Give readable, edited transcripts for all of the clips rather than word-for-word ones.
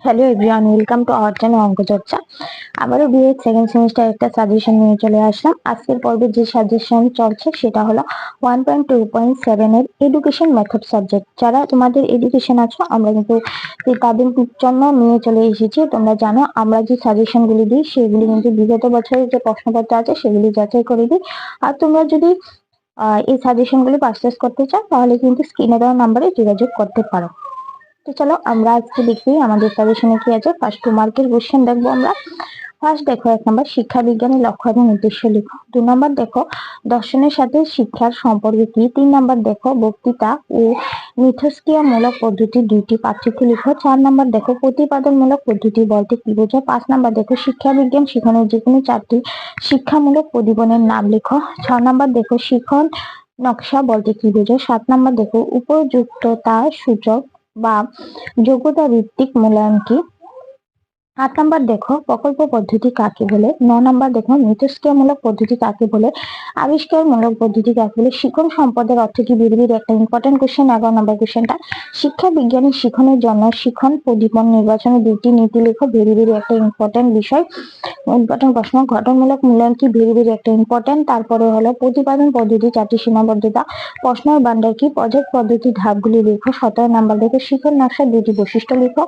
Hello everyone, welcome to our channel অঙ্ক চর্চা। আবারও বিএড সেকেন্ড সেমিস্টার একটা সাজেশন নিয়ে চলে আসলাম। আজকের পর্বে যে সাজেশন চলছে সেটা হলো 1.2.7 এর এডুকেশন মেথড সাবজেক্ট। যারা তোমাদের এডুকেশন আছো, আমরা কিন্তু তাদের জন্য নিয়ে চলে এসেছি। তোমরা জানো আমরা যে সাজেশন গুলি দিই সেগুলি কিন্তু বিগত বছরের যে প্রশ্নপত্র আছে সেগুলি যাচাই করে দিই। আর তোমরা যদি এই সাজেশন গুলি পারচেস করতে চাও তাহলে কিন্তু স্ক্রিনে দেওয়া নাম্বারে যোগাযোগ করতে পারো। তো চলো আমরা আজকে দেখি আমাদের সাজেশনে কি আছে। ফার্স্ট 2 মার্কের কোশ্চেন দেখবো আমরা। ফার্স্ট দেখো 1 নম্বর শিক্ষা বিজ্ঞানের লক্ষ্য এবং উদ্দেশ্য লিখো। 2 নম্বর দেখো দর্শনের সাথে শিক্ষার সম্পর্ক কি। 3 নম্বর দেখো বক্তৃতা ও মিথস্ক্রিয়ামূলক পদ্ধতি দুইটি পার্থক্য লিখো। 4 নম্বর দেখো প্রতিপাদনমূলক পদ্ধতি বলতে কি বোঝো। 5 নম্বর দেখো শিক্ষা বিজ্ঞান শিখনের যে কোনো 4টি শিক্ষামূলক প্রদীপনের নাম লিখো। 6 নম্বর দেখো শিখন নকশা বলতে কি বোঝো। 7 নম্বর দেখো উপযুক্ততা সূচক বা যোগ্যতা ভিত্তিক মূল্যায়ন কি। 8 নম্বর দেখো প্রকল্প পদ্ধতি কাকে বলে। 9 নম্বর দেখো মিথস্ক্রিয়ামূলক পদ্ধতি কাকে বলে। আবিষ্কারমূলক পদ্ধতি কাকে বলে। শিখন সম্পদের অর্থ কি। বিড়বিড় একটা ইম্পর্টেন্ট কোশ্চেন। 11 নম্বর কোশ্চেনটা শিক্ষা বিজ্ঞানী শিখনের জন্য শিখন প্রদীপন নির্বাচনে দুটি নীতি লেখো। বিড়বিড় একটা ইম্পর্টেন্ট বিষয়, ইম্পর্টেন্ট প্রশ্ন। গঠনমূলক মূল্যায়ন কি। বিড়বিড় একটা ইম্পর্টেন্ট। তারপরে হলো প্রতিপাদন পদ্ধতি 4টি সীমাবদ্ধতা। প্রশ্নের ভান্ডার কি। প্রজেক্ট পদ্ধতি ধাপগুলি লেখো। 17 নম্বর দেখো শিখন নকশার 2টি বৈশিষ্ট্য লেখো।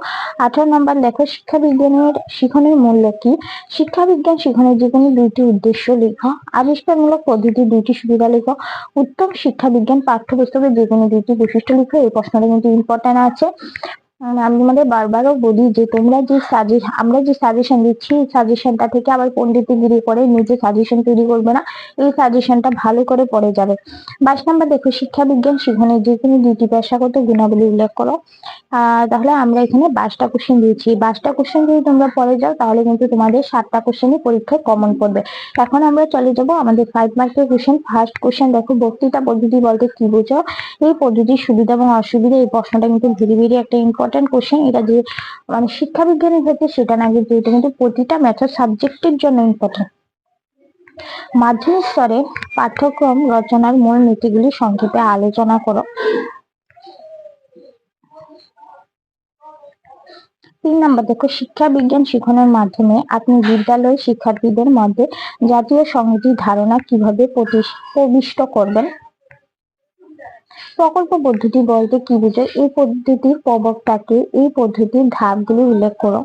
18 নম্বর দেখো শিক্ষা বিজ্ঞানের শিখনের মূল্য কি। শিক্ষা বিজ্ঞান শিখনের যে কোনো 2টি উদ্দেশ্য লেখো। আবিষ্কারমূলক পদ্ধতি 2টি সুবিধা লেখো। উত্তম শিক্ষা বিজ্ঞান পাঠ্যপুস্তকের যে কোনো 2টি বৈশিষ্ট্য লেখো। এই প্রশ্নটা কিন্তু ইম্পর্টেন্ট আছে। আমি তোমাদের বারবারও বলি যে তোমরা যে আমরা যে সাজেশন দিচ্ছি এই সাজেশনটা থেকে আবার পণ্ডিতগিরি করে নিজে সাজেশন তৈরি করবে না। এই সাজেশনটা ভালো করে পড়ে যাবে। 22 নম্বর দেখো শিক্ষা বিজ্ঞান শিখনের যে কোনো 2টি পেশাগত গুণাবলী উল্লেখ করো। তাহলে আমরা এখানে 22টা কোশ্চেন দিয়েছি। 22টা কোশ্চেন যদি তোমরা পড়ে যাও তাহলে কিন্তু তোমাদের 7টা কোশ্চেনই পরীক্ষায় কমন পড়বে। এখন আমরা চলে যাব আমাদের 5 মার্কের কোশ্চেন। ফার্স্ট কোশ্চেন দেখো বক্তৃতা পদ্ধতি বলতে কি বোঝো। এই পদ্ধতির সুবিধা এবং অসুবিধা। এই প্রশ্নটা কিন্তু ভেরি একটা ইম্পর্টেন্ট কোশ্চেন। এটা যে মানে শিক্ষা বিজ্ঞানের ক্ষেত্রে সেটা না, কিন্তু এটা কিন্তু প্রতিটা মেথড সাবজেক্টের জন্য ইম্পর্টেন্ট। মাধ্যমিক স্তরে পাঠ্যক্রম রচনার মূল নীতিগুলি সংক্ষেপে আলোচনা করো। 3 নম্বর দেখো শিক্ষা বিজ্ঞান শিখনের মাধ্যমে আপনি বিদ্যালয় শিক্ষার্থীদের মধ্যে জাতীয় সংহতির ধারণা কিভাবে প্রবিষ্ট করবেন। প্রকল্প পদ্ধতি বলতে কি বোঝো। এই পদ্ধতির প্রবক্তাকে। এই পদ্ধতির ধাপগুলি উল্লেখ করো।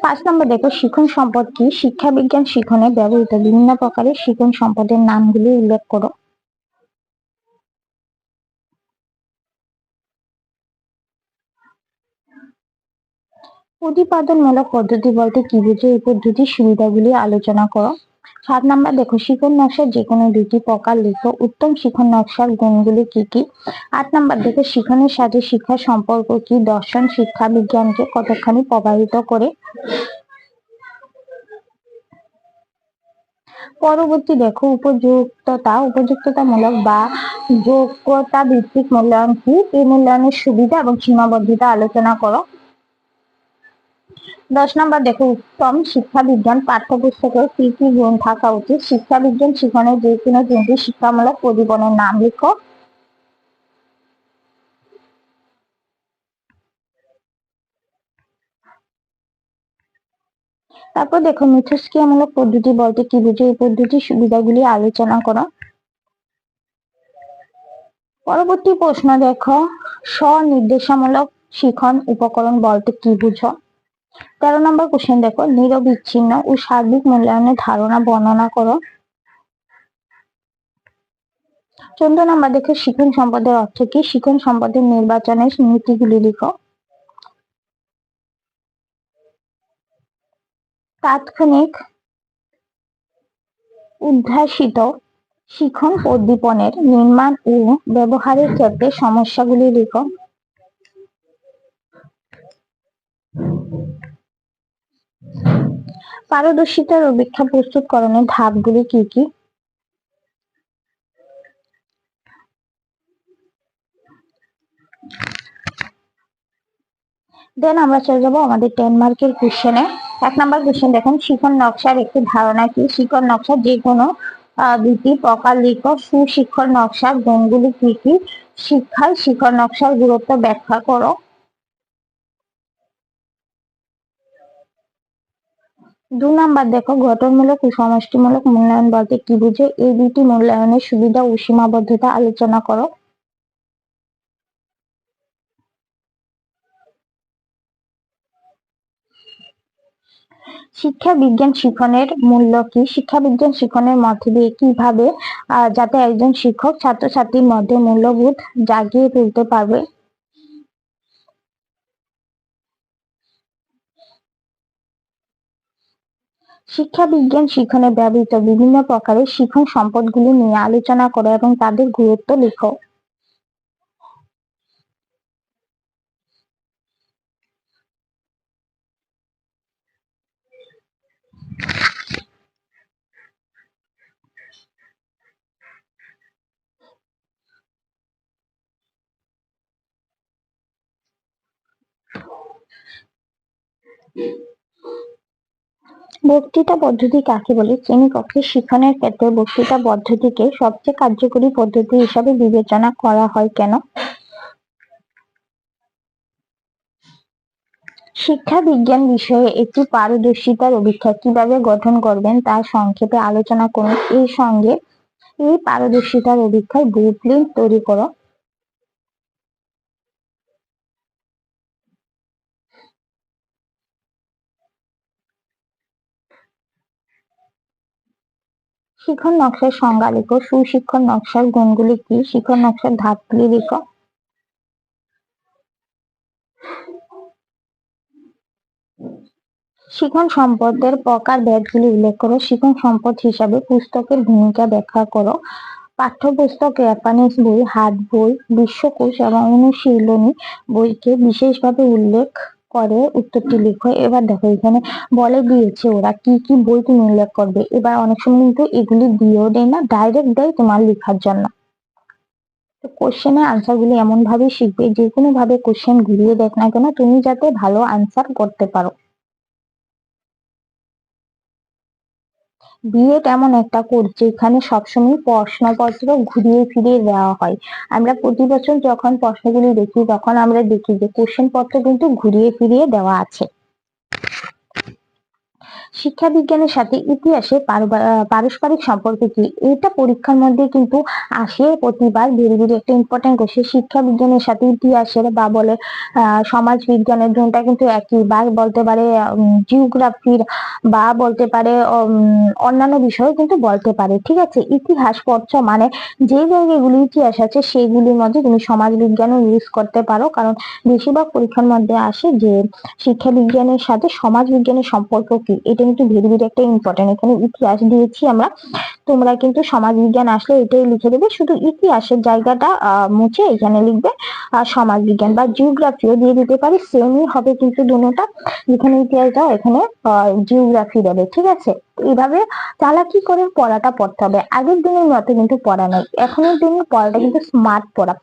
5 নম্বর দেখো শিখন সম্পদ কি। শিক্ষা বিজ্ঞান শিখনে ব্যবহৃত বিভিন্ন প্রকারের শিখন সম্পদের নামগুলি উল্লেখ করো। প্রতিপাদনমূলক পদ্ধতি বলতে কি বোঝো। এই পদ্ধতির সুবিধাগুলি আলোচনা করো। 7 নম্বর দেখো শিখন নকশার যে কোনো 2টি প্রকার লিখো। উত্তম শিখন নকশার গুণগুলি কি কি। 8 নম্বর দেখো শিখনের সাথে শিক্ষার সম্পর্ক কি। দর্শন শিক্ষা বিজ্ঞানকে কতখানি প্রভাবিত করে। পরবর্তী দেখো উপযুক্ততামূলক বা যোগ্যতা ভিত্তিক মূল্যায়ন কি। এই মূল্যায়নের সুবিধা এবং সীমাবদ্ধতা আলোচনা করো। 10 নম্বর দেখো উত্তম শিক্ষা বিজ্ঞান পাঠ্যপুস্তকে কি কি গুণ থাকা উচিত। শিক্ষা বিজ্ঞান শিখনের যে কোনো 3টি শিক্ষামূলক প্রদীপনের নাম লিখো। তারপর দেখো মিথস্ক্রিয়ামূলক পদ্ধতি বলতে কি বুঝো। এই পদ্ধতির সুবিধাগুলি আলোচনা করো। পরবর্তী প্রশ্ন দেখো স্বনির্দেশামূলক শিখন উপকরণ বলতে কি বুঝো। 13 নম্বর কোশ্চেন দেখো নিরবিচ্ছিন্ন ও সার্বিক মূল্যায়নের ধারণা বর্ণনা করো। 14 নম্বর দেখো শিখন সম্পদের অর্থ কি। শিখন সম্পদের নির্বাচনের নীতিগুলি লিখো। তাৎক্ষণিক উদ্ভাসিত শিখন প্রদীপনের নির্মাণ ও ব্যবহারের ক্ষেত্রে সমস্যাগুলি লিখো। পারদর্শিতার অভিক্ষা প্রস্তুতকরণের ধাপগুলি কি কি। দেন আমরা চলে যাবো আমাদের 10 মার্কের কোশ্চেনে। 1 নম্বর কোশ্চেন দেখুন শিখন নকশার একটি ধারণা কি। শিখন নকশা যে কোনো দুটি প্রকার লিখো। সুশিক্ষণ নকশার গুণগুলি কি কি? শিক্ষায় শিক্ষণ নকশার গুরুত্ব ব্যাখ্যা করো। 2 নাম্বার দেখো, গঠনমূলক ও সমষ্টিমূলক মূল্যায়ন বলতে কি বুঝো? এই দুটি মূল্যায়নের সুবিধা ও সীমাবদ্ধতা আলোচনা করো। শিক্ষা বিজ্ঞান শিক্ষণের মূল্য কি? শিক্ষা বিজ্ঞান শিক্ষণের মধ্যে দিয়ে কিভাবে যাতে একজন শিক্ষক ছাত্রছাত্রীর মধ্যে মূল্যবোধ জাগিয়ে তুলতে পারবে। শিক্ষা বিজ্ঞান শিক্ষণে ব্যবহৃত বিভিন্ন প্রকারের শিক্ষণ সম্পদগুলি নিয়ে আলোচনা করো এবং তাদের গুরুত্ব লেখো। বক্তৃতা পদ্ধতি কাকে বলে? শ্রেণীকক্ষে শিক্ষণের ক্ষেত্রে বক্তৃতা পদ্ধতিকে সবচেয়ে কার্যকরী পদ্ধতি হিসাবে বিবেচনা করা হয় কেন? শিক্ষা বিজ্ঞান বিষয়ে একটি পারদর্শিতার অভিক্ষা কিভাবে গঠন করবেন তা সংক্ষেপে আলোচনা করুন। এই সঙ্গে এই পারদর্শিতার অভিক্ষায় ব্লুপ্রিন্ট তৈরি করো। শিক্ষণ নকশার সংজ্ঞা লেখো। সুশিক্ষণ নকশার গুণগুলি কি? শিক্ষণ নকশার ধাপগুলি লেখো। শিক্ষণ সম্পদের প্রকার ভেদগুলি উল্লেখ করো। শিক্ষণ সম্পদ হিসাবে পুস্তকের ভূমিকা ব্যাখ্যা করো। পাঠ্যপুস্তক, রেফারেন্স বই, হাত বই, বিশ্বকোষ এবং অনুশীলনী বইকে বিশেষভাবে উল্লেখ করে উত্তরটি লিখো। এবার দেখো, এখানে বলে দিয়েছে ওরা কি কি বই তুমি উল্লেখ করবে। এবার অনেক সময় কিন্তু এগুলি দিয়েও দেয় না, ডাইরেক্ট দেয় তোমার লেখার জন্য। তো কোশ্চেনের আনসার গুলি এমন ভাবে শিখবে, যে কোনো ভাবে কোশ্চেন ঘুরিয়ে দেখ না কেন, তুমি যাতে ভালো আনসার করতে পারো। বিএড এমন একটা কোর্স যেখানে সবসময় প্রশ্নপত্র ঘুরিয়ে ফিরিয়ে দেওয়া হয়। আমরা প্রতি বছর যখন প্রশ্নগুলি দেখি তখন আমরা দেখি যে কোশ্চেন পত্র কিন্তু ঘুরিয়ে ফিরিয়ে দেওয়া আছে। শিক্ষা বিজ্ঞানের সাথে ইতিহাসের পারস্পরিক সম্পর্ক কি? এটা পরীক্ষার মধ্যে কিন্তু আসে প্রতিবার, ভেরি ভেরি একটা ইম্পর্টেন্ট কোশ্চেন। শিক্ষা বিজ্ঞানের সাথে ইতিহাসের বা বলে সমাজ বিজ্ঞানের দুটা কিন্তু একই, বা বলতে পারে জিওগ্রাফির, বা বলতে পারে অন্যান্য বিষয় কিন্তু বলতে পারে। ঠিক আছে, ইতিহাস পড়ছো মানে যে জায়গাগুলি ইতিহাস আছে সেইগুলির মধ্যে তুমি সমাজ বিজ্ঞানও ইউজ করতে পারো, কারণ বেশিরভাগ পরীক্ষার মধ্যে আসে যে শিক্ষা বিজ্ঞানের সাথে সমাজ বিজ্ঞানের সম্পর্ক কি। এটা কিন্তু ভেরি ভেরি একটা ইম্পর্টেন্ট। এখানে ইতিহাস দিয়েছি আমরা, তোমরা কিন্তু সমাজ বিজ্ঞান আসলে এটাই লিখে দেবে, শুধু ইতিহাসের জায়গাটা মুছে এখানে লিখবে সমাজ বিজ্ঞান, বা জিওগ্রাফিও দিয়ে দিতে পারি, সেমই হবে কিন্তু দুটোটা। যেখানে ইতিহাস দাও এখানে জিওগ্রাফি দেবে। ঠিক আছে, এইভাবে চালাকি করে পড়াটা পড়তে হবে। আগের দিনের মতো কিন্তু পড়া নাই, এখনের দিনের পড়াটা কিন্তু স্মার্ট পড়া।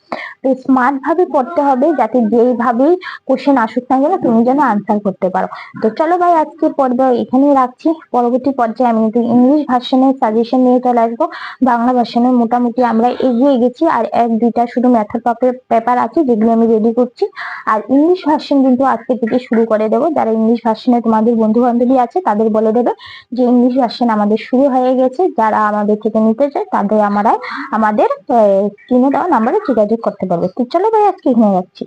তো স্মার্ট ভাবে পড়তে হবে, যাতে যেভাবেই কোশ্চেন আসুক না কেন তুমি যেন আনসার করতে পারো। তো চলো ভাই, আজকে পর্বে এখানেই রাখছি। পরবর্তী পর্যায়ে আমি কিন্তু ইংলিশ ভার্সনের সাজেশন নিয়ে চলে আসবো। বাংলা ভার্সনে মোটামুটি আমরা এগিয়ে গেছি, আর 1-2টা শুধু মেথড পেপার আছে যেগুলো আমি রেডি করছি। আর ইংলিশ ভার্সন কিন্তু আজকে থেকে শুরু করে দেবো। যারা ইংলিশ ভার্সনে তোমাদের বন্ধু বান্ধবী আছে তাদের বলে দেবে যে ইংলিশ ভার্সন আমাদের শুরু হয়ে গেছে। যারা আমাদের থেকে নিতে চায় তাদের আমাদের স্ক্রিনে দেওয়া নাম্বারে যোগাযোগ করতে পারবে। তো চলো ভাই, আজকে এখানে রাখছি।